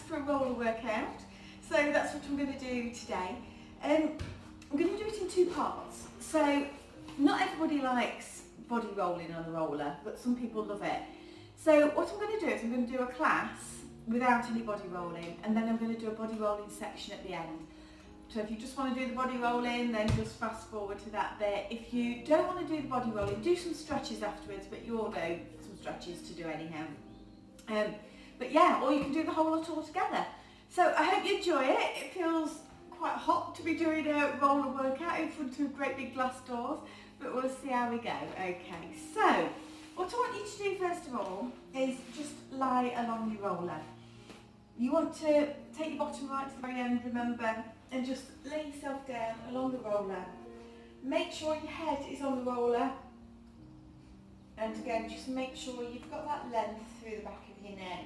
for a roller workout. So that's what I'm going to do today. I'm going to do it in two parts. So not everybody likes body rolling on a roller, but some people love it. So what I'm going to do is I'm going to do a class without any body rolling, and then I'm going to do a body rolling section at the end. So if you just want to do the body rolling, then just fast forward to that bit. If you don't want to do the body rolling, do some stretches afterwards, but you all know some stretches to do anyhow. But yeah, or you can do the whole lot all together. So I hope you enjoy it. It feels quite hot to be doing a roller workout in front of great big glass doors, but we'll see how we go. Okay, so what I want you to do first of all is just lie along your roller. You want to take your bottom right to the very end, remember, and just lay yourself down along the roller. Make sure your head is on the roller, and again just make sure you've got that length through the back of your neck.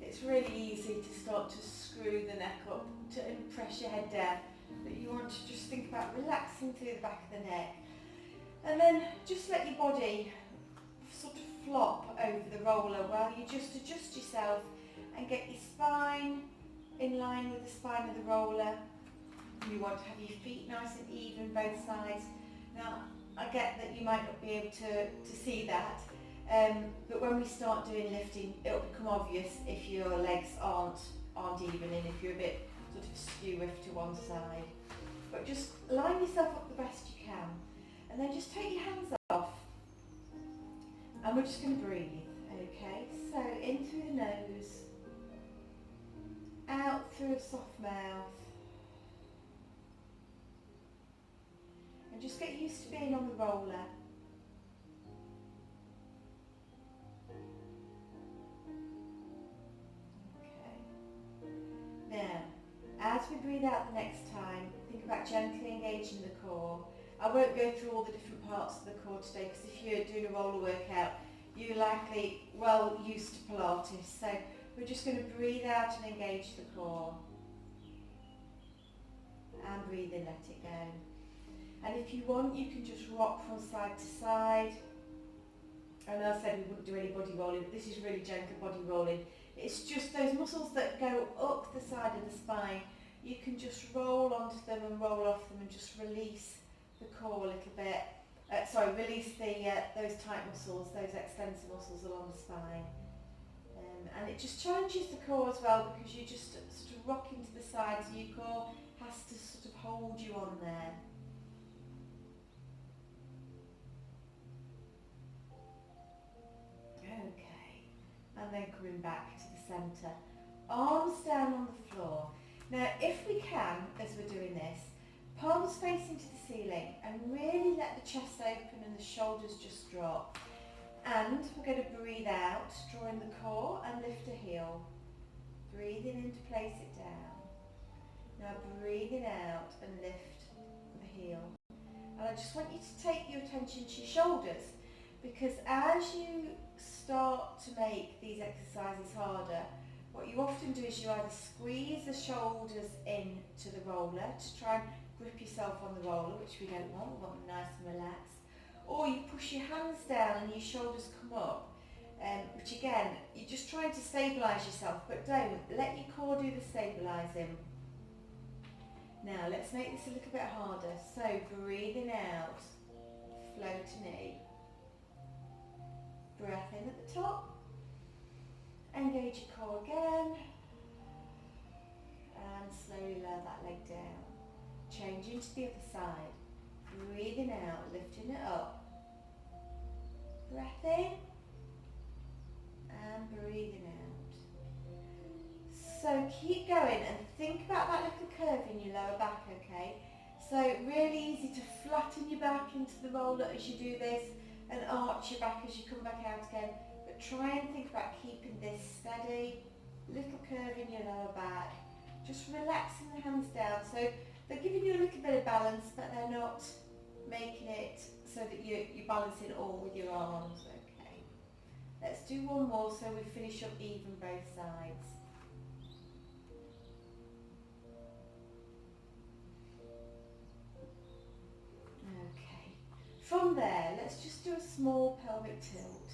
It's really easy to start to screw the neck up and press your head down, but you want to just think about relaxing through the back of the neck, and then just let your body sort of flop over the roller while you just adjust yourself and get your spine in line with the spine of the roller. You want to have your feet nice and even both sides. Now I get that you might not be able to see that, but when we start doing lifting it'll become obvious if your legs aren't even and if you're a bit sort of skew to one side. But just line yourself up the best you can, and then just take your hands off and we're just going to breathe. Okay, so in through the nose, out through a soft mouth, and just get used to being on the roller. Okay. Now, as we breathe out the next time, think about gently engaging the core. I won't go through all the different parts of the core today because if you're doing a roller workout, you're likely well used to Pilates. So we're just going to breathe out and engage the core. And breathe in, let it go. And if you want, you can just rock from side to side. I know I said we wouldn't do any body rolling, but this is really gentle body rolling. It's just those muscles that go up the side of the spine. You can just roll onto them and roll off them and just release the core a little bit. Release those tight muscles, those extensor muscles along the spine. And it just challenges the core as well because you just sort of rock into the sides. Your core has to sort of hold you on there. Okay, and then coming back to the centre. Arms down on the floor. Now if we can, as we're doing this, palms facing to the ceiling and really let the chest open and the shoulders just drop. And we're going to breathe out, drawing the core and lift a heel. Breathing in to place it down. Now breathing out and lift the heel. And I just want you to take your attention to your shoulders, because as you start to make these exercises harder, what you often do is you either squeeze the shoulders into the roller to try and grip yourself on the roller, which we don't want, we want them nice and relaxed, or you push your hands down and your shoulders come up, which again, you're just trying to stabilise yourself, but don't let your core do the stabilising. Now let's make this a little bit harder. So breathing out, float a knee. Breath in at the top. Engage your core again. And slowly lower that leg down. Changing to the other side. Breathing out, lifting it up. Breath in. And breathing out. So keep going and think about that little curve in your lower back, okay? So really easy to flatten your back into the roller as you do this and arch your back as you come back out again. But try and think about keeping this steady, little curve in your lower back. Just relaxing the hands down. So they're giving you a little bit of balance, but they're not making it so that you're balancing all with your arms, okay? Let's do one more so we finish up even both sides. From there, let's just do a small pelvic tilt.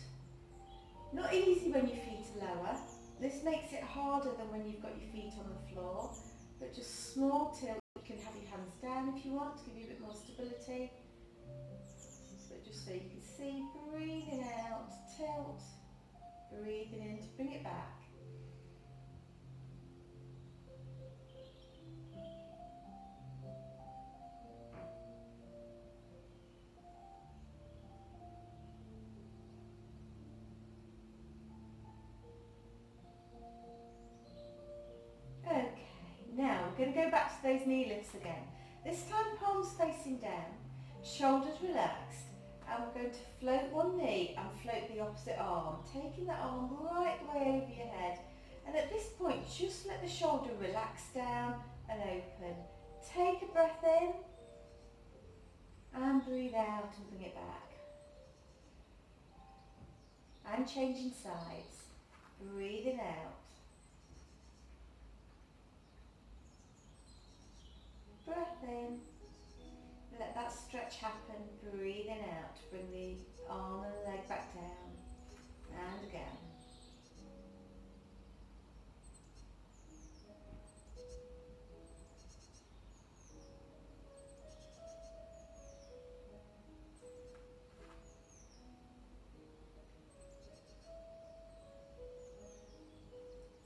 Not easy when your feet are lower, This makes it harder than when you've got your feet on the floor, but just small tilt. You can have your hands down if you want to give you a bit more stability. But just so you can see, breathing out, tilt, breathing in to bring it back. Okay, now we're going to go back to those knee lifts again. This time palms facing down, shoulders relaxed, and we're going to float one knee and float the opposite arm, taking that arm right the way over your head. And at this point, just let the shoulder relax down and open. Take a breath in and breathe out and bring it back. And changing sides, breathing out. Breath in, let that stretch happen, breathing out, bring the arm and the leg back down, and again.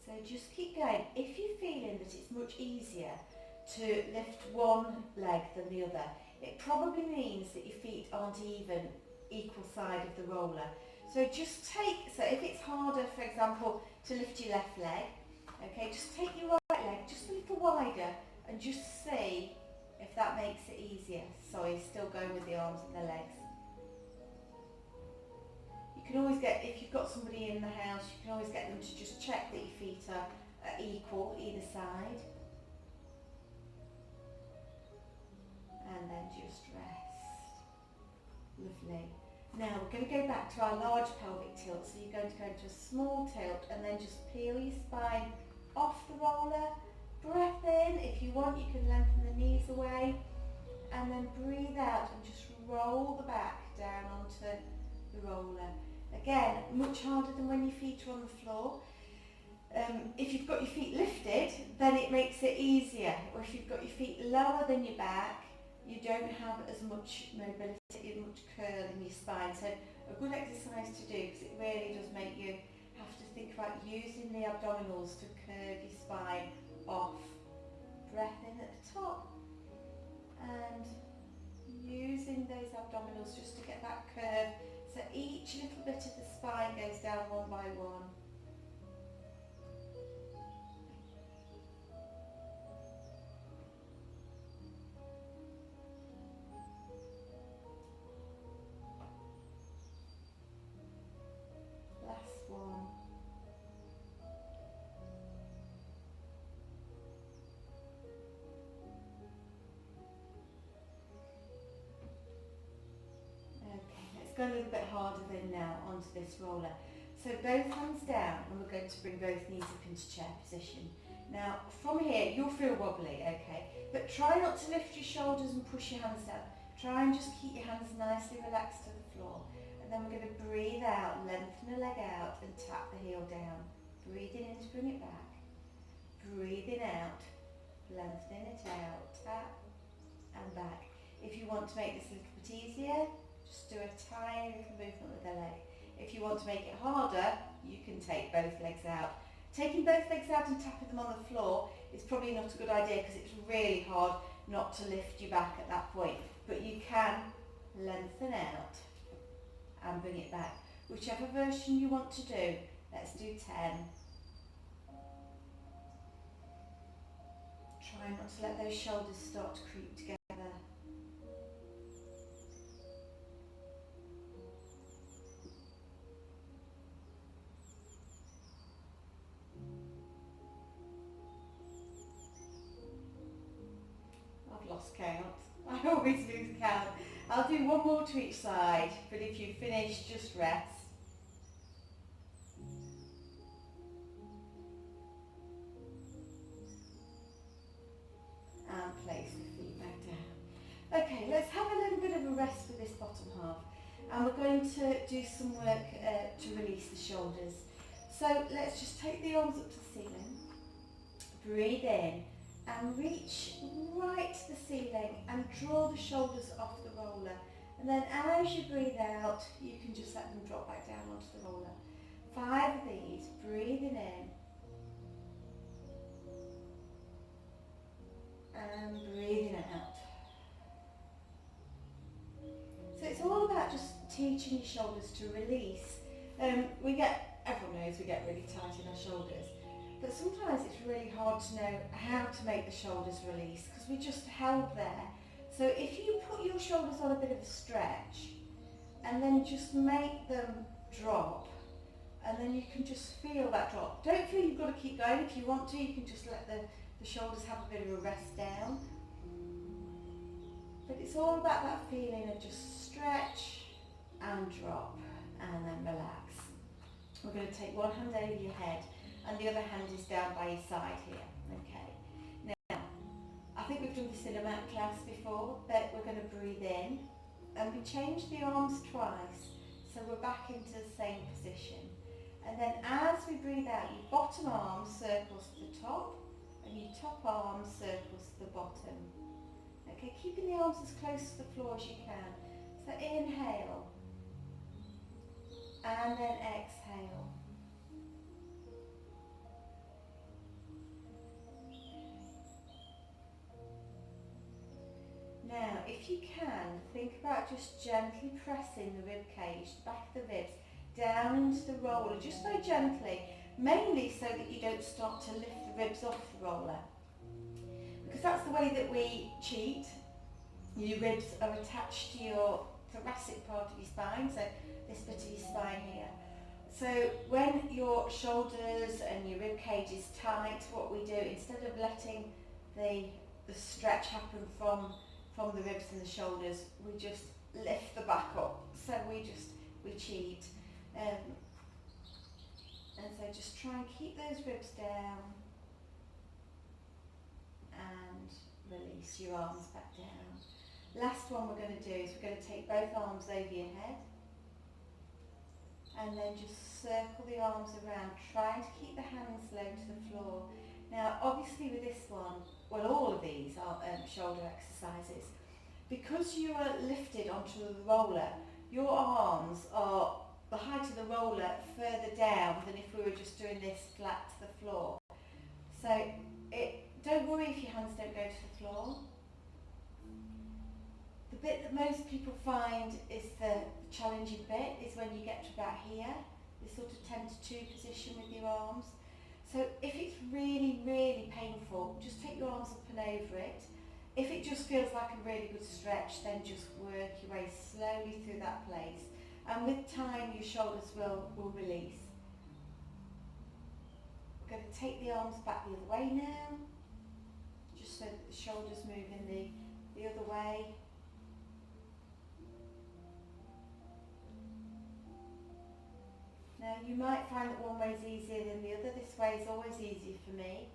So just keep going. If you're feeling that it's much easier to lift one leg than the other, it probably means that your feet aren't even equal side of the roller. So just so if it's harder, for example, to lift your left leg, okay, just take your right leg just a little wider and just see if that makes it easier. Sorry, still going with the arms and the legs. You can always get, if you've got somebody in the house, you can always get them to just check that your feet are equal either side. And then just rest. Lovely. Now we're going to go back to our large pelvic tilt. So you're going to go into a small tilt and then just peel your spine off the roller. Breath in. If you want, you can lengthen the knees away. And then breathe out and just roll the back down onto the roller. Again, much harder than when your feet are on the floor. If you've got your feet lifted, then it makes it easier. Or if you've got your feet lower than your back, you don't have as much mobility, as much curl in your spine. So a good exercise to do, because it really does make you have to think about using the abdominals to curve your spine off. Breath in at the top and using those abdominals just to get that curve. So each little bit of the spine goes down one by one. Last one. Go a little bit harder then now onto this roller. So both hands down, and we're going to bring both knees up into chair position. Now from here you'll feel wobbly, okay, but try not to lift your shoulders and push your hands down. Try and just keep your hands nicely relaxed to the floor. And then we're going to breathe out, lengthen the leg out and tap the heel down. Breathing in to bring it back. Breathing out, lengthening it out, tap and back. If you want to make this a little bit easier, just do a tiny little movement with the leg. If you want to make it harder, you can take both legs out. Taking both legs out and tapping them on the floor is probably not a good idea because it's really hard not to lift your back at that point. But you can lengthen out and bring it back. Whichever version you want to do. Let's do 10. Try not to let those shoulders start to creep together. Lost count. I always lose count. I'll do one more to each side, but if you finish, just rest. And place the feet back down. Okay, let's have a little bit of a rest for this bottom half. And we're going to do some work to release the shoulders. So let's just take the arms up to the ceiling, breathe in and reach right to the ceiling and draw the shoulders off the roller. And then as you breathe out, you can just let them drop back down onto the roller. 5 of these, breathing in and breathing out. So it's all about just teaching your shoulders to release. Everyone knows we get really tight in our shoulders, but sometimes it's really hard to know how to make the shoulders release because we just held there. So if you put your shoulders on a bit of a stretch and then just make them drop, and then you can just feel that drop. Don't feel you've got to keep going. If you want to, you can just let the shoulders have a bit of a rest down. But it's all about that feeling of just stretch and drop and then relax. We're going to take one hand over your head and the other hand is down by your side here. Okay. Now, I think we've done this in a mat class before, but we're going to breathe in and we change the arms twice. So we're back into the same position. And then as we breathe out, your bottom arm circles to the top and your top arm circles to the bottom. Okay, keeping the arms as close to the floor as you can. So inhale and then exhale. Now, if you can, think about just gently pressing the rib cage, the back of the ribs, down into the roller, just very gently, mainly so that you don't start to lift the ribs off the roller. Because that's the way that we cheat. Your ribs are attached to your thoracic part of your spine, so this bit of your spine here. So when your shoulders and your rib cage is tight, what we do, instead of letting the stretch happen from the ribs and the shoulders, we just lift the back up. So we cheat. And so just try and keep those ribs down and release your arms back down. Last one we're going to do is we're going to take both arms over your head and then just circle the arms around, trying to keep the hands low to the floor. Now obviously with this one, well all of these are shoulder exercises. Because you are lifted onto the roller, your arms are the height of the roller further down than if we were just doing this flat to the floor. So don't worry if your hands don't go to the floor. The bit that most people find is the challenging bit is when you get to about here, this sort of 10 to 2 position with your arms. So if it's really, really painful, just take your arms up and over it. If it just feels like a really good stretch, then just work your way slowly through that place. And with time, your shoulders will release. We're going to take the arms back the other way now, just so that the shoulders move in the other way. Now you might find that one way is easier than the other. This way is always easier for me.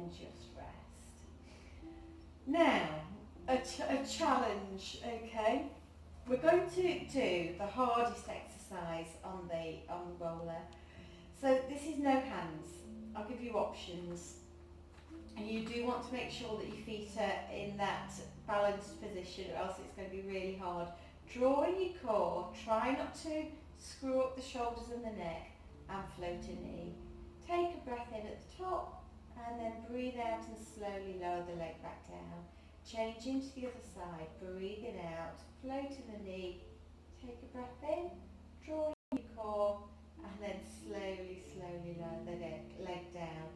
Just rest. Now, a challenge, okay? We're going to do the hardest exercise on the roller. So this is no hands. I'll give you options. And you do want to make sure that your feet are in that balanced position or else it's going to be really hard. Draw in your core, try not to screw up the shoulders and the neck, and float a knee. Take a breath in at the top, and then breathe out and slowly lower the leg back down. Change into the other side, breathing out, floating the knee, take a breath in, draw in your core, and then slowly lower the leg down.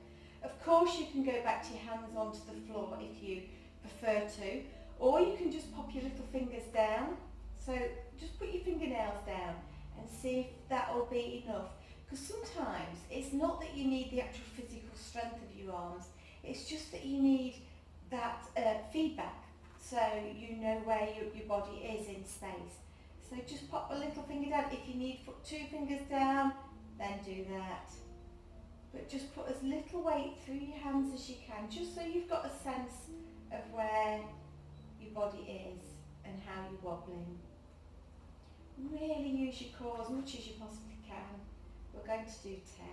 Of course you can go back to your hands onto the floor if you prefer to, or you can just pop your little fingers down. So just put your fingernails down and see if that will be enough. Because sometimes it's not that you need the actual physical strength of your arms, it's just that you need that feedback, so you know where your body is in space. So just pop a little finger down. If you need put 2 fingers down, then do that. But just put as little weight through your hands as you can, just so you've got a sense of where your body is and how you're wobbling. Really use your core as much as you possibly can. We're going to do 10.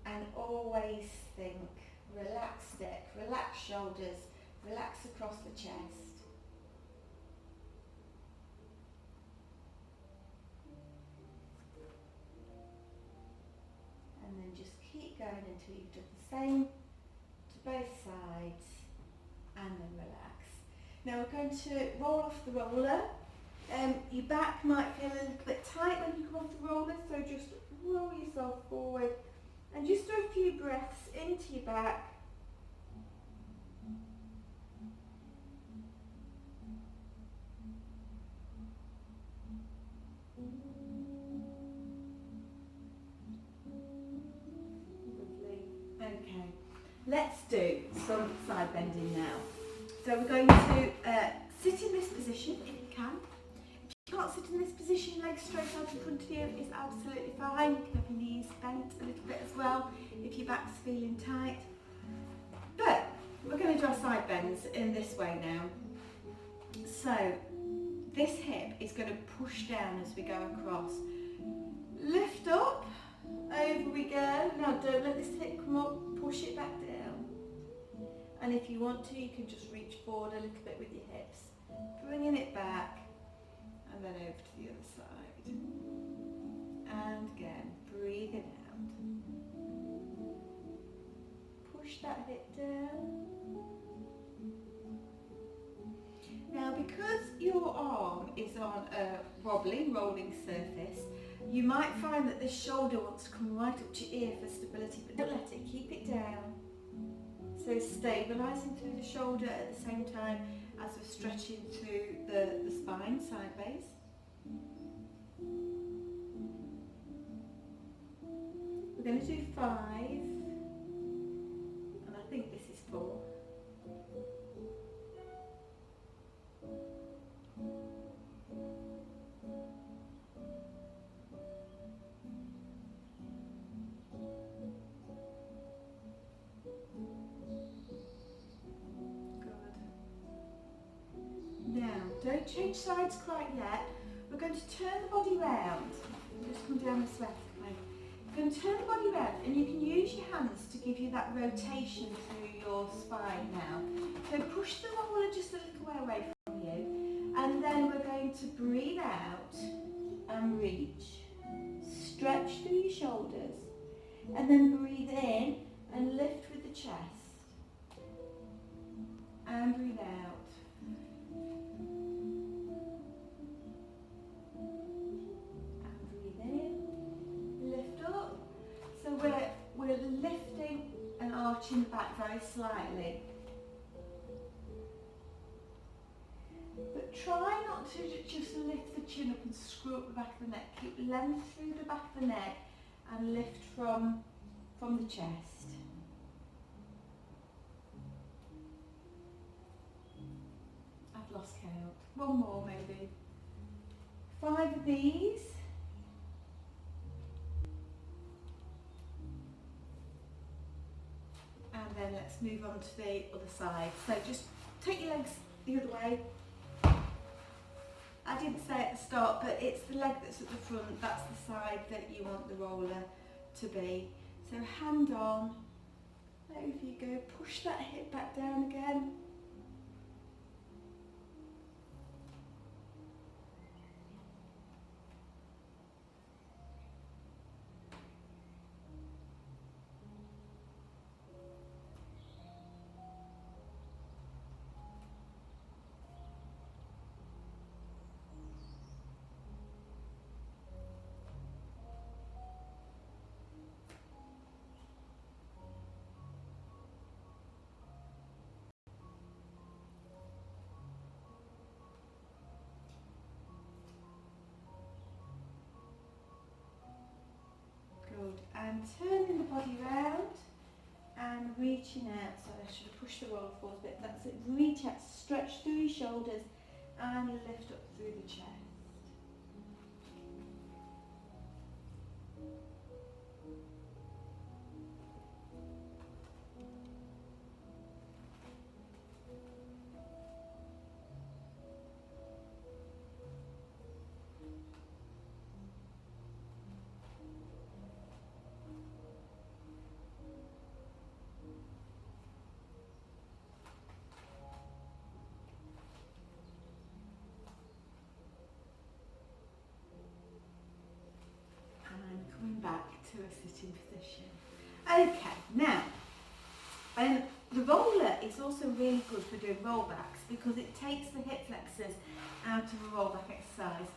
And always think, relax neck, relax shoulders, relax across the chest. And then just keep going until you've done the same to both sides, and then relax. Now we're going to roll off the roller. Your back might feel a little bit tight when you come off the roller, so just roll yourself forward and just do a few breaths into your back. Lovely. Okay, let's do some side bending now. So we're going to sit in this position if you can. If you can't sit in this position, legs straight out in front of you is absolutely fine. You can have your knees bent a little bit as well if your back's feeling tight. But we're going to do our side bends in this way now. So this hip is going to push down as we go across. Lift up, over we go. Now don't let this hip come up, push it back down. And if you want to, you can just reach forward a little bit with your hips, bringing it back, and then over to the other side. And again, breathing out. Push that hip down. Now, because your arm is on a wobbling, rolling surface, you might find that this shoulder wants to come right up to your ear for stability, but don't let it, keep it down. So stabilising through the shoulder at the same time as we're stretching through the spine sideways. We're going to do 5, and I think this is 4. Don't change sides quite yet. We're going to turn the body round. Just come down this way. We're going to turn the body round, and you can use your hands to give you that rotation through your spine now. So push the roller just a little way away from you, and then we're going to breathe out and reach. Stretch through your shoulders, and then breathe in and lift with the chest. And breathe out. We're lifting and arching the back very slightly. But try not to just lift the chin up and screw up the back of the neck. Keep length through the back of the neck and lift from the chest. I've lost count. One more maybe. 5 of these. And then let's move on to the other side. So just take your legs the other way. I didn't say at the start, but it's the leg that's at the front, that's the side that you want the roller to be. So hand on, over you go, push that hip back down again. And turning the body round and reaching out. So I should have pushed the roller forward a bit. That's it. Reach out, stretch through your shoulders and lift up through the chest. coming back to a sitting position. Okay, now, the roller is also really good for doing rollbacks because it takes the hip flexors out of a rollback exercise.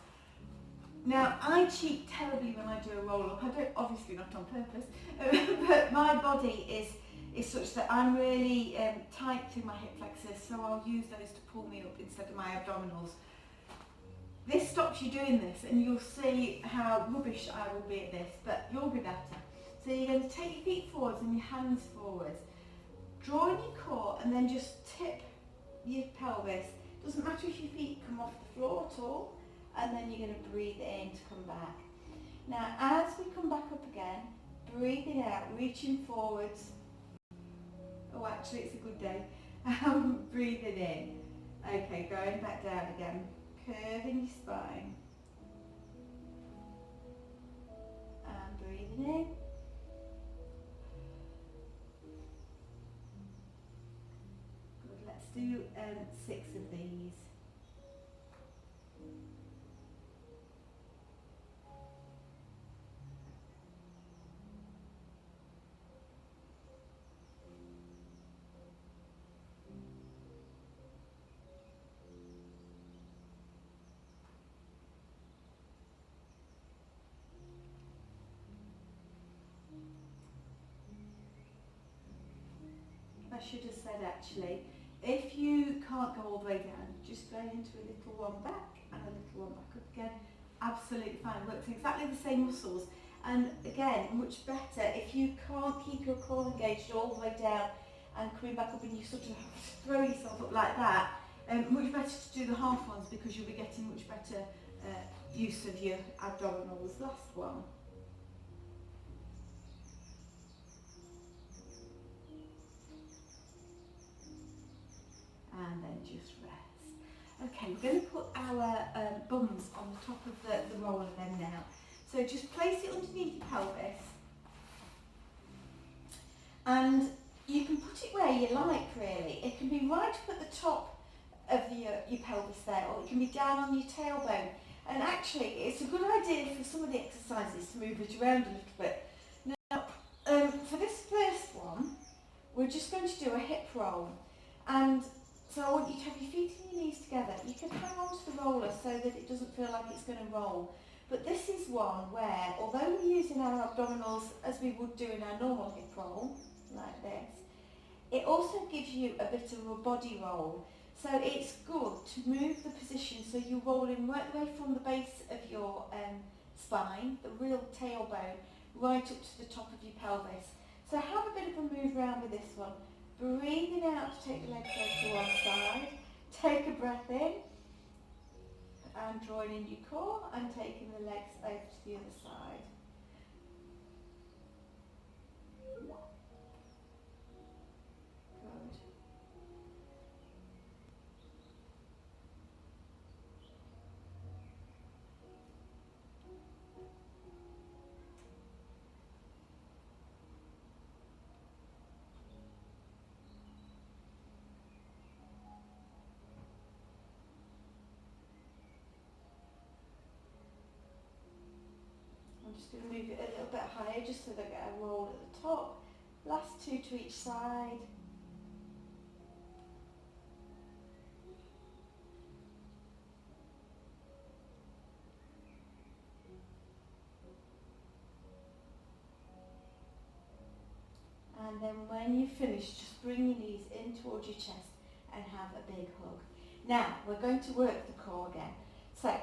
Now, I cheat terribly when I do a roll-up. I don't, obviously not on purpose, but my body is such that I'm really tight through my hip flexors, so I'll use those to pull me up instead of my abdominals. This stops you doing this, and you'll see how rubbish I will be at this, but you'll be better. So you're going to take your feet forwards and your hands forwards. Draw in your core and then just tip your pelvis. Doesn't matter if your feet come off the floor at all, and then you're going to breathe in to come back. Now, as we come back up again, breathing out, reaching forwards. Oh, actually, it's a good day. Breathing in. Okay, going back down again. Curving your spine. And breathing in. Good, let's do 6 of these. I should have said actually, if you can't go all the way down, just go into a little one back and a little one back up again. Absolutely fine. Works exactly the same muscles. And again, much better if you can't keep your core engaged all the way down and coming back up and you sort of throw yourself up like that. Much better to do the half ones because you'll be getting much better use of your abdominals. Last one. And then just rest. Okay, we're going to put our bums on the top of the roller then now. So just place it underneath your pelvis. And you can put it where you like really. It can be right up at the top of your pelvis there, or it can be down on your tailbone. And actually, it's a good idea for some of the exercises to move it around a little bit. Now, for this first one, we're just going to do a hip roll. And so I want you to have your feet and your knees together. You can hang on to the roller so that it doesn't feel like it's going to roll. But this is one where, although we're using our abdominals as we would do in our normal hip roll, like this, it also gives you a bit of a body roll. So it's good to move the position so you're rolling right away from the base of your spine, the real tailbone, right up to the top of your pelvis. So have a bit of a move around with this one. Breathing out to take the legs over to one side. Take a breath in and drawing in your core and taking the legs over to the other side. Good. I'm just going to move it a little bit higher just so they get a roll at the top. Last 2 to each side. And then when you finish, just bring your knees in towards your chest and have a big hug. Now, we're going to work the core again. So,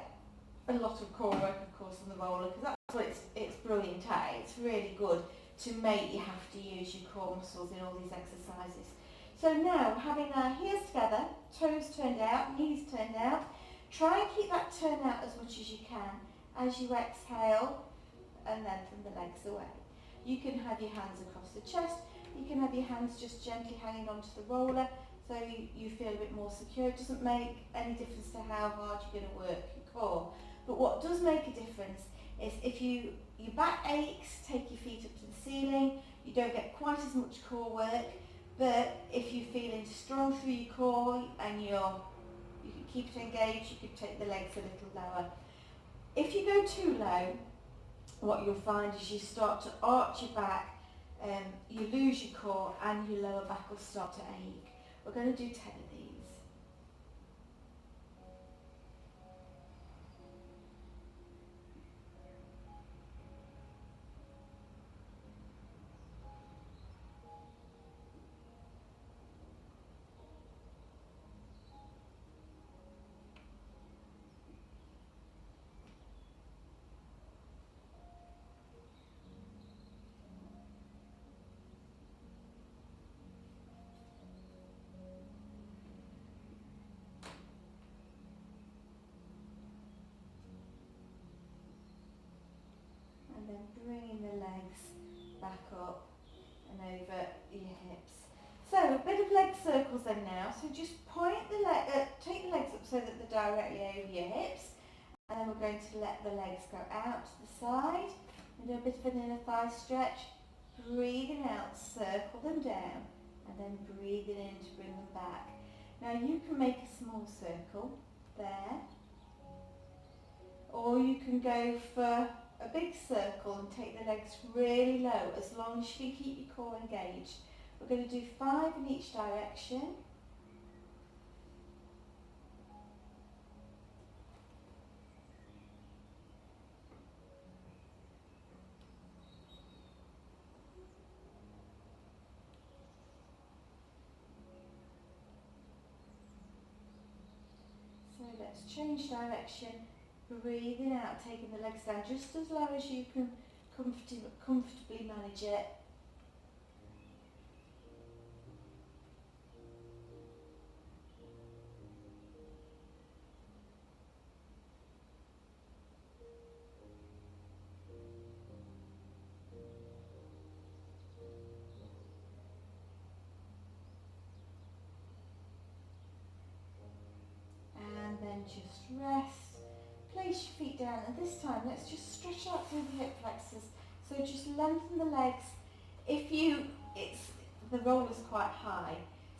a lot of core work, of course, on the roller, because that's what it's brilliant at. It's really good to make you have to use your core muscles in all these exercises. So now, having our heels together, toes turned out, knees turned out, try and keep that turn out as much as you can as you exhale and then from the legs away. You can have your hands across the chest, you can have your hands just gently hanging onto the roller so you feel a bit more secure. It doesn't make any difference to how hard you're going to work your core. But what does make a difference is if your back aches, take your feet up to the ceiling, you don't get quite as much core work, but if you're feeling strong through your core and you can keep it engaged, you could take the legs a little lower. If you go too low, what you'll find is you start to arch your back, you lose your core, and your lower back will start to ache. We're going to do 10 of these. And then bringing the legs back up and over your hips. So a bit of leg circles then now. So just point the take the legs up so that they're directly over your hips, and then we're going to let the legs go out to the side and do a bit of an inner thigh stretch. Breathing out, circle them down, and then breathing in to bring them back. Now you can make a small circle there, or you can go for a big circle and take the legs really low, as long as you can keep your core engaged. We're going to do 5 in each direction. So let's change direction, breathing out, taking the legs down just as low as you can comfortably manage it. And then just rest, place your feet down, and this time let's just stretch out through the hip flexors. So just lengthen the legs. The roller's quite high,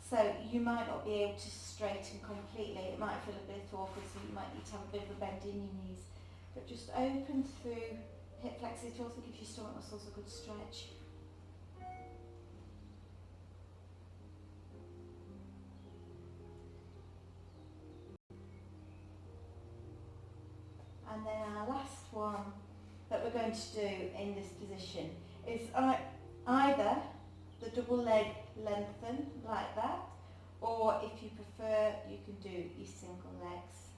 so you might not be able to straighten completely. It might feel a bit awkward, so you might need to have a bit of a bend in your knees. But just open through hip flexors. It also gives your stomach muscles a good stretch. And then our last one that we're going to do in this position is either the double leg lengthen like that, or if you prefer, you can do your single legs.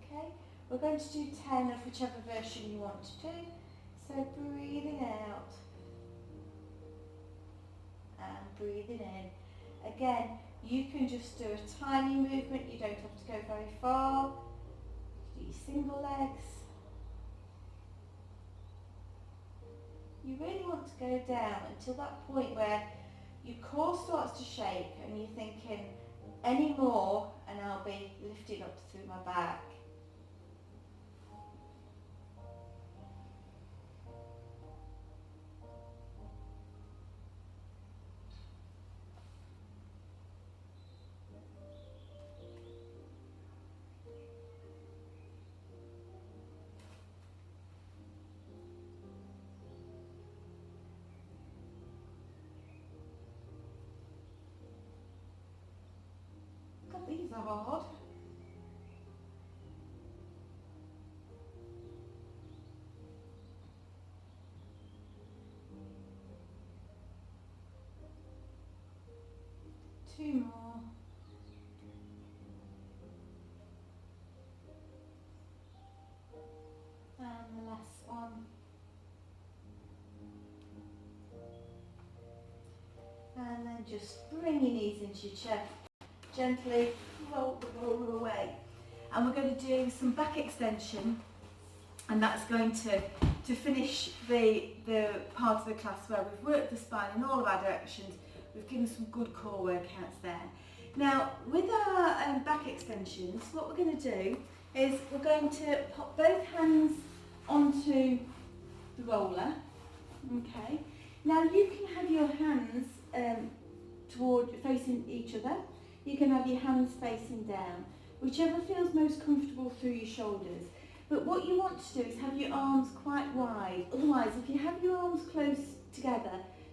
Okay, we're going to do 10 of whichever version you want to do. So breathing out and breathing in. Again, you can just do a tiny movement, you don't have to go very far. Do your single legs. You really want to go down until that point where your core starts to shake and you're thinking, any more and I'll be lifted up through my back. God, these are hard. Two more. And the last one. And then just bring your knees into your chest. Gently roll the roller away. And we're going to do some back extension, and that's going to finish the part of the class where we've worked the spine in all of our directions. We've given some good core workouts there. Now with our back extensions, what we're going to do is we're going to pop both hands onto the roller. Okay. Now you can have your hands facing each other. You can have your hands facing down, whichever feels most comfortable through your shoulders. But what you want to do is have your arms quite wide side. Otherwise, if you have your arms close together,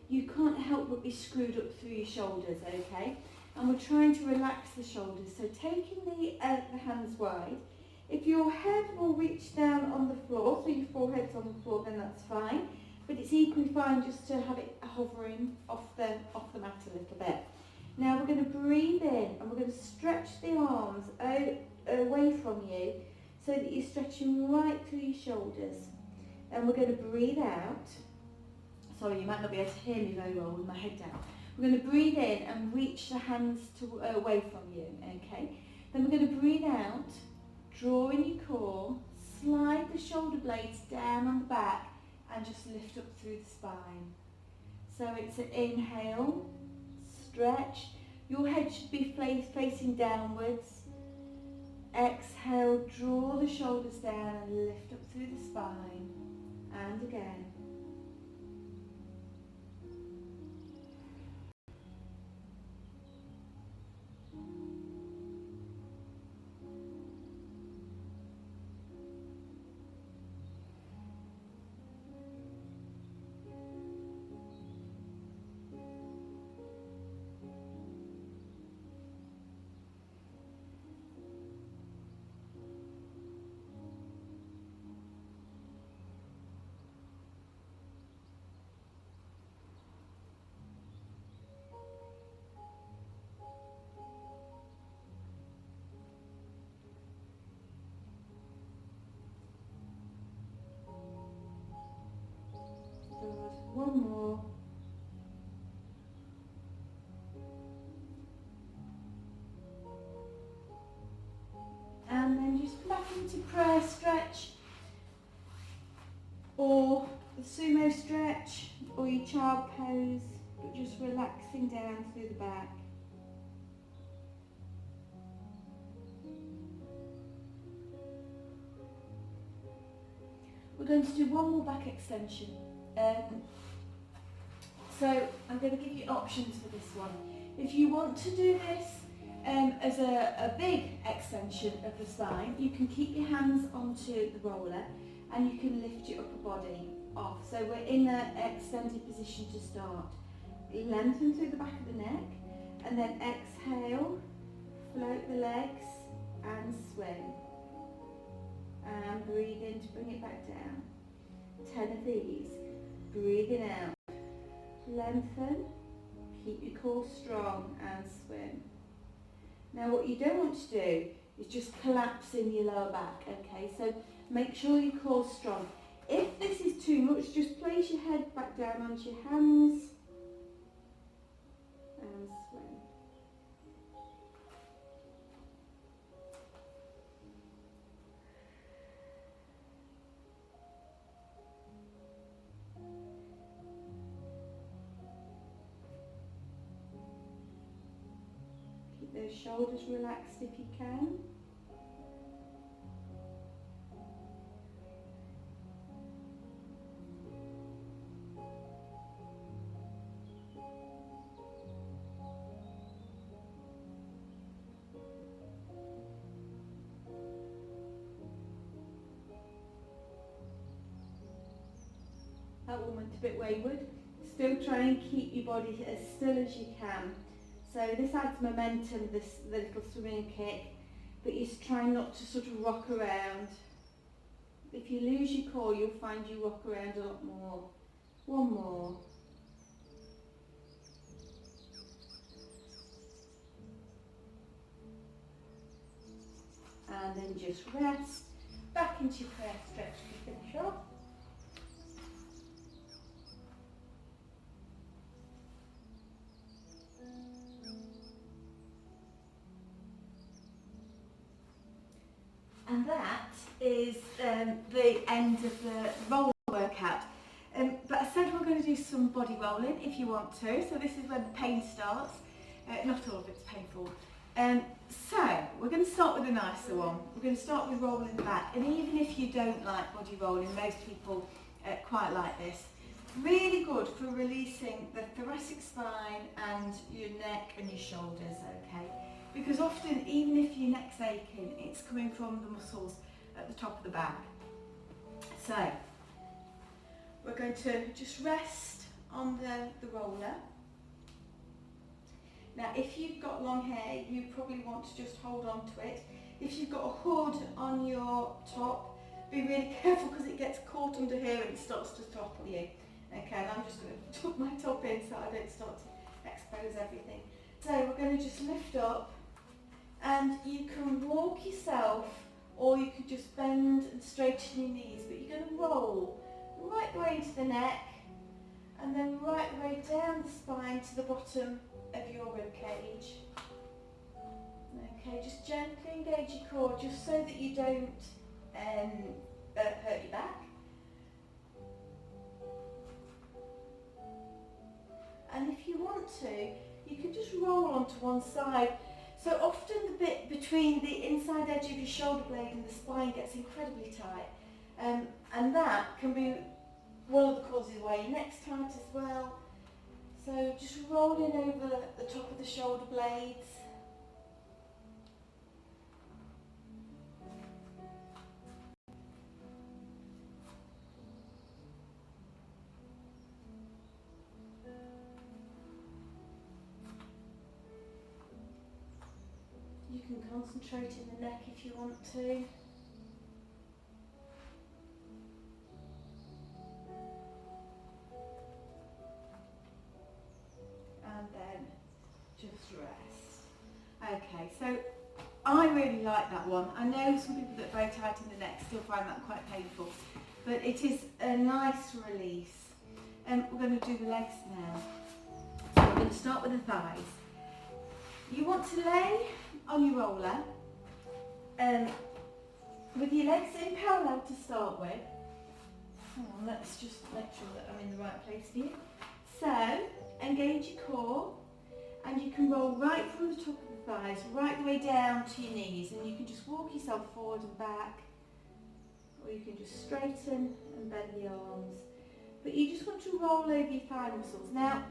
you can't help but be screwed up through your shoulders, okay? And we're trying to relax the shoulders. So taking the hands wide. If your head will reach down on the floor, so your forehead's on the floor, then that's fine. But it's equally fine just to have it hovering off the mat a little bit. Now we're going to breathe in and we're going to stretch the arms away from you so that you're stretching right through your shoulders. And we're going to breathe out. Sorry, you might not be able to hear me very well with my head down. We're going to breathe in and reach the hands away from you, okay? Then we're going to breathe out, draw in your core, slide the shoulder blades down on the back and just lift up through the spine. So it's an inhale, stretch. Your head should be facing downwards. Exhale, draw the shoulders down and lift up through the spine. And again. One more. And then just come back into prayer stretch or the sumo stretch or your child pose, but just relaxing down through the back. We're going to do one more back extension. So I'm going to give you options for this one. If you want to do this as a big extension of the spine, you can keep your hands onto the roller and you can lift your upper body off. So we're in an extended position to start. Lengthen through the back of the neck and then exhale, float the legs and swing. And breathe in to bring it back down. 10 of these. Breathing out. Lengthen, keep your core strong and swim. Now what you don't want to do is just collapse in your lower back, okay? So make sure your core's strong. If this is too much, just place your head back down onto your hands and swim. Those shoulders relaxed if you can. That one went a bit wayward. Still try and keep your body as still as you can. So this adds momentum, the little swimming kick, but you're trying not to sort of rock around. If you lose your core, you'll find you rock around a lot more. One more. And then just rest. Back into your prayer stretch to finish off. And that is the end of the roll workout. But I said we're going to do some body rolling if you want to. So this is when the pain starts. Not all of it's painful. So we're going to start with a nicer one. We're going to start with rolling the back. And even if you don't like body rolling, most people quite like this. Really good for releasing the thoracic spine and your neck and your shoulders, okay? Because often, even if your neck's aching, it's coming from the muscles at the top of the back. So, we're going to just rest on the roller. Now if you've got long hair, you probably want to just hold on to it. If you've got a hood on your top, be really careful because it gets caught under here and it starts to topple you. Okay, and I'm just going to tuck my top in so I don't start to expose everything. So we're going to just lift up, and you can walk yourself or you could just bend and straighten your knees, but you're going to roll right the way into the neck and then right the way down the spine to the bottom of your rib cage. Okay, just gently engage your core just so that you don't hurt your back. And if you want to, you can just roll onto one side. So often the bit between the inside edge of your shoulder blade and the spine gets incredibly tight. And that can be one of the causes why your neck's tight as well. So just rolling over the top of the shoulder blades. You can concentrate in the neck if you want to. And then just rest. Okay, so I really like that one. I know some people that are very tight in the neck still find that quite painful, but it is a nice release. We're going to do the legs now. So we're going to start with the thighs. You want to lay on your roller with your legs in parallel to start with. Hang on, let's just make sure that I'm in the right place here. So, engage your core, and you can roll right from the top of the thighs, right the way down to your knees, and you can just walk yourself forward and back, or you can just straighten and bend the arms. But you just want to roll over your thigh muscles. Now,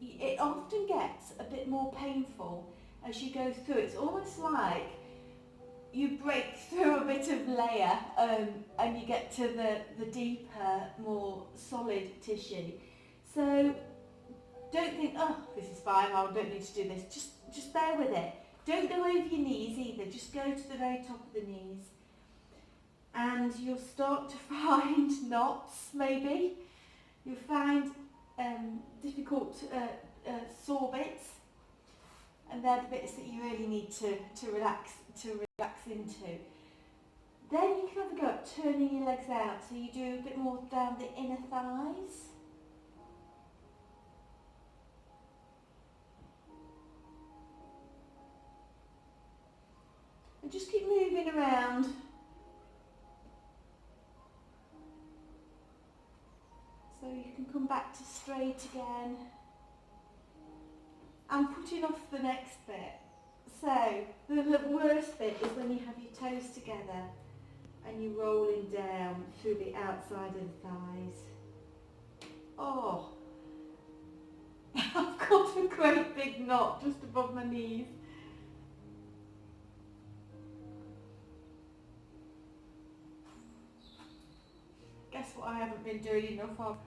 it often gets a bit more painful as you go through. It's almost like you break through a bit of layer and you get to the deeper, more solid tissue. So don't think, oh, this is fine, I don't need to do this. Just bear with it. Don't go over your knees either, just go to the very top of the knees. And you'll start to find knots, maybe. You'll find difficult sore bits, and they're the bits that you really need to relax into. Then you can have a go at turning your legs out, so you do a bit more down the inner thighs. And just keep moving around. So you can come back to straight again. And putting off the next bit. So the worst bit is when you have your toes together and you're rolling down through the outside of the thighs. Oh, I've got a great big knot just above my knees. Guess what I haven't been doing enough of?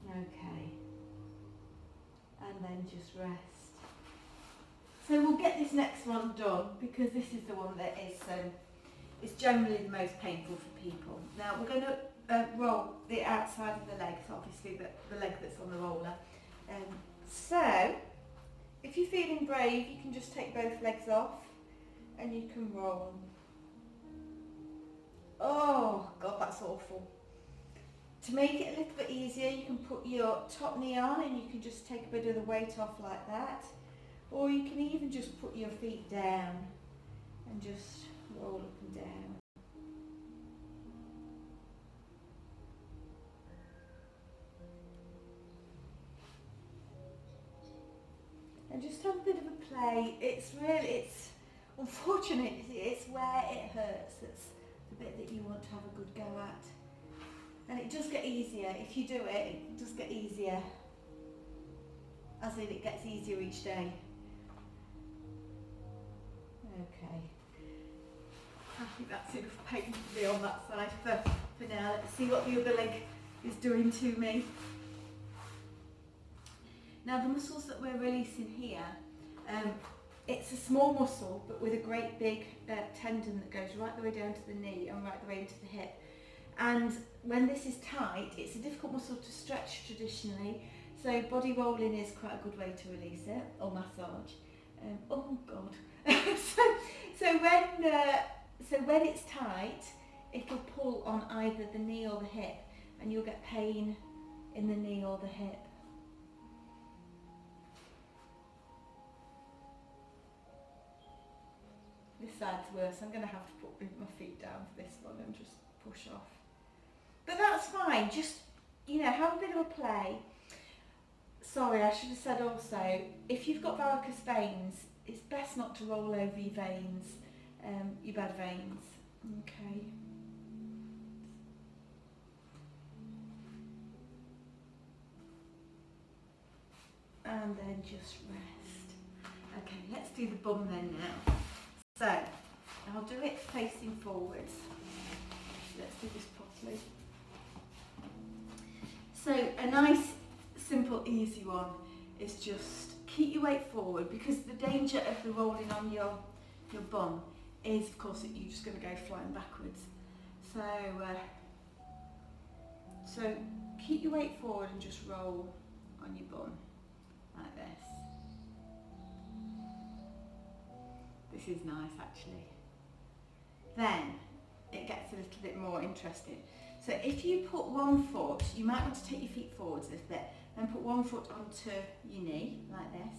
Okay, and then just rest. So we'll get this next one done because this is the one that is generally the most painful for people. Now we're going to roll the outside of the legs, obviously the leg that's on the roller. So if you're feeling brave, you can just take both legs off and you can roll. Oh God, that's awful. To make it a little bit easier, you can put your top knee on and you can just take a bit of the weight off like that. Or you can even just put your feet down and just roll up and down. And just have a bit of a play. It's unfortunate, it's where it hurts. That's the bit that you want to have a good go at. And it does get easier. If you do it, it does get easier. as in it gets easier each day. Okay. I think that's enough pain for me on that side for now. Let's see what the other leg is doing to me. Now the muscles that we're releasing here, it's a small muscle but with a great big tendon that goes right the way down to the knee and right the way into the hip. And when this is tight, it's a difficult muscle to stretch traditionally, so body rolling is quite a good way to release it, or massage. Oh God. So when it's tight, it'll pull on either the knee or the hip, and you'll get pain in the knee or the hip. This side's worse. I'm going to have to put my feet down for this one and just push off. But that's fine. Just, have a bit of a play. Sorry, I should have said also, if you've got varicose veins, it's best not to roll over your veins, your bad veins. Okay. And then just rest. Okay, let's do the bum then now. So, I'll do it facing forwards. Let's do this properly. So, a nice, simple, easy one is just keep your weight forward, because the danger of the rolling on your bum is, of course, that you're just going to go flying backwards. So keep your weight forward and just roll on your bum like this. This is nice actually. Then it gets a little bit more interesting. So if you put one foot, you might want to take your feet forwards a little bit, then put one foot onto your knee like this.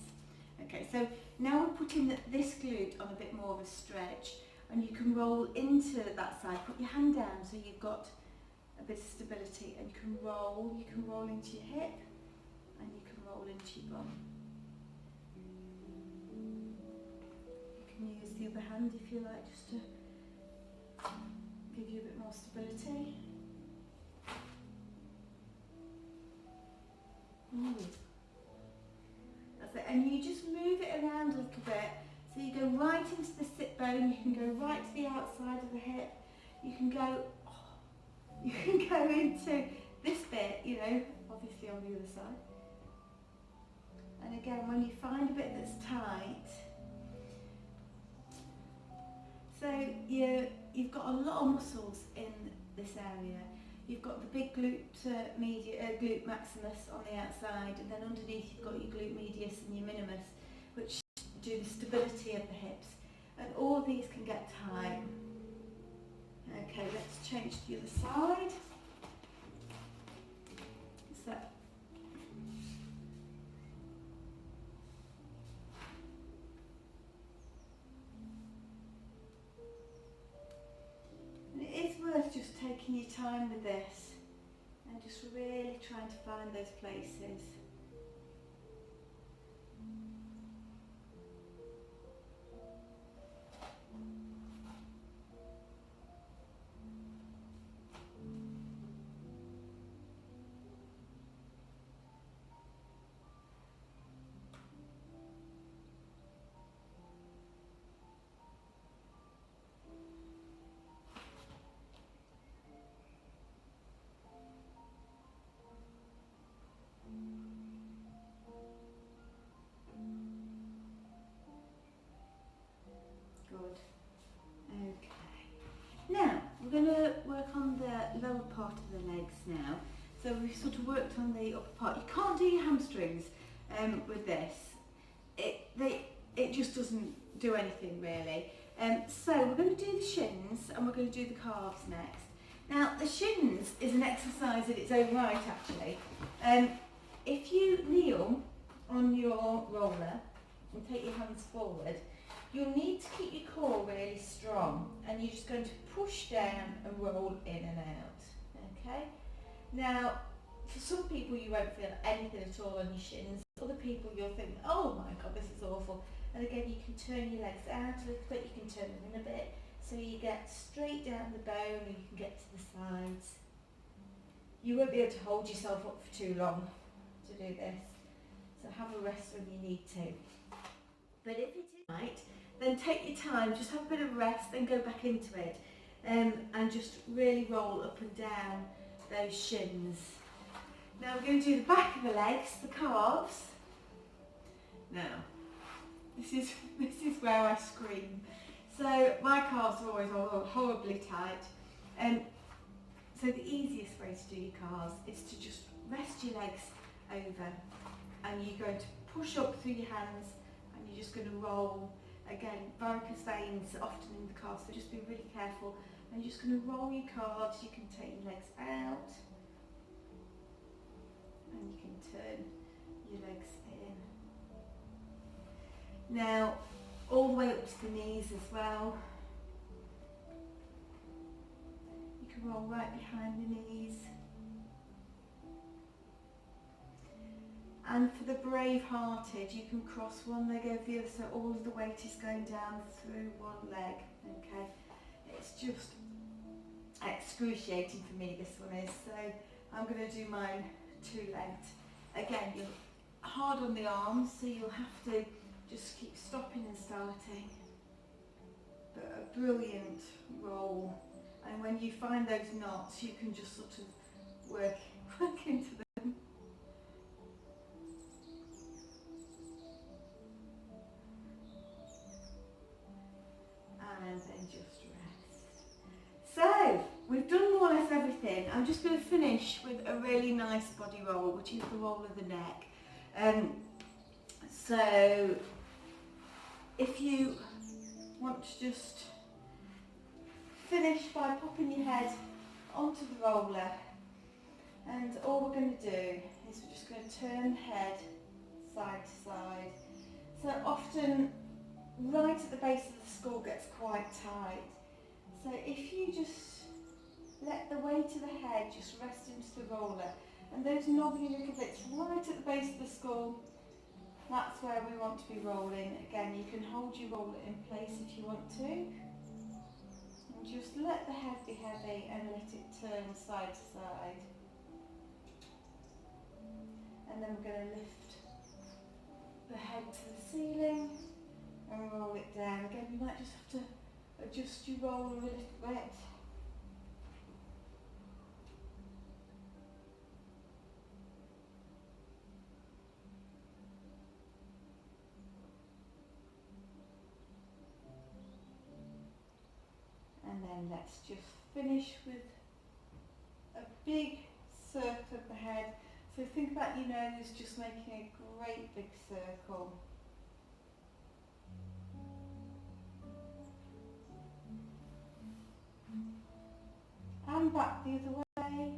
Okay, so now we're putting this glute on a bit more of a stretch, and you can roll into that side. Put your hand down so you've got a bit of stability, and you can roll into your hip, and you can roll into your bum. You can use the other hand if you like, just to give you a bit more stability. Ooh. That's it, and you just move it around a little bit. So you go right into the sit bone, you can go right to the outside of the hip, you can go into this bit, obviously on the other side. And again, when you find a bit that's tight, so you've got a lot of muscles in this area. You've got the big glute maximus on the outside, and then underneath you've got your glute medius and your minimus, which do the stability of the hips. And all these can get tight. Okay, let's change to the other side. So, and it is worth just taking your time with this and just really trying to find those places. Good. Okay. Now, we're going to work on the lower part of the legs now. So we've sort of worked on the upper part. You can't do your hamstrings with this. It just doesn't do anything really. So we're going to do the shins and we're going to do the calves next. Now, the shins is an exercise in its own right actually. If you kneel on your roller and take your hands forward, you'll need to keep your core really strong, and you're just going to push down and roll in and out. Okay? Now, for some people you won't feel anything at all on your shins. Other people you'll think, oh my god, this is awful. And again, you can turn your legs out a little bit, you can turn them in a bit, so you get straight down the bone and you can get to the sides. You won't be able to hold yourself up for too long to do this. So have a rest when you need to. But if it is right, then take your time, just have a bit of rest, then go back into it. And just really roll up and down those shins. Now we're going to do the back of the legs, the calves. Now, this is where I scream. So my calves are always horribly tight. So the easiest way to do your calves is to just rest your legs over, and you're going to push up through your hands, and you're just going to roll. Again, varicose veins are often in the calves, so just be really careful. And you're just going to roll your calves. You can take your legs out, and you can turn your legs in. Now, all the way up to the knees as well. You can roll right behind the knees. And for the brave-hearted, you can cross one leg over the other, so all of the weight is going down through one leg. Okay, it's just excruciating for me, this one is. So I'm going to do mine two-legged. Again, you're hard on the arms, so you'll have to just keep stopping and starting. But a brilliant roll. And when you find those knots, you can just sort of work into them. And then just rest. So, we've done more or less everything. I'm just going to finish with a really nice body roll, which is the roll of the neck. So, if you want to just finish by popping your head onto the roller, and all we're going to do is we're just going to turn the head side to side. So often right at the base of the skull gets quite tight. So if you just let the weight of the head just rest into the roller, and those knobbly little bits right at the base of the skull, that's where we want to be rolling. Again, you can hold your roller in place if you want to. And just let the head be heavy and let it turn side to side. And then we're going to lift the head to the ceiling and roll it down. Again, you might just have to adjust your roller a little bit. And then let's just finish with a big circle of the head. So think about your nose just making a great big circle. And back the other way.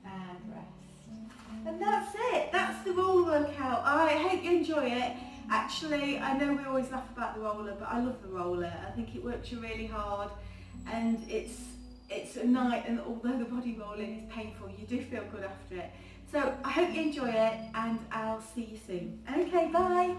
And rest. And that's it. That's the roller workout. I hope you enjoy it. Actually, I know we always laugh about the roller, but I love the roller. I think it works you really hard, and it's a night, and although the body rolling is painful, you do feel good after it. So I hope you enjoy it, and I'll see you soon. Okay, bye.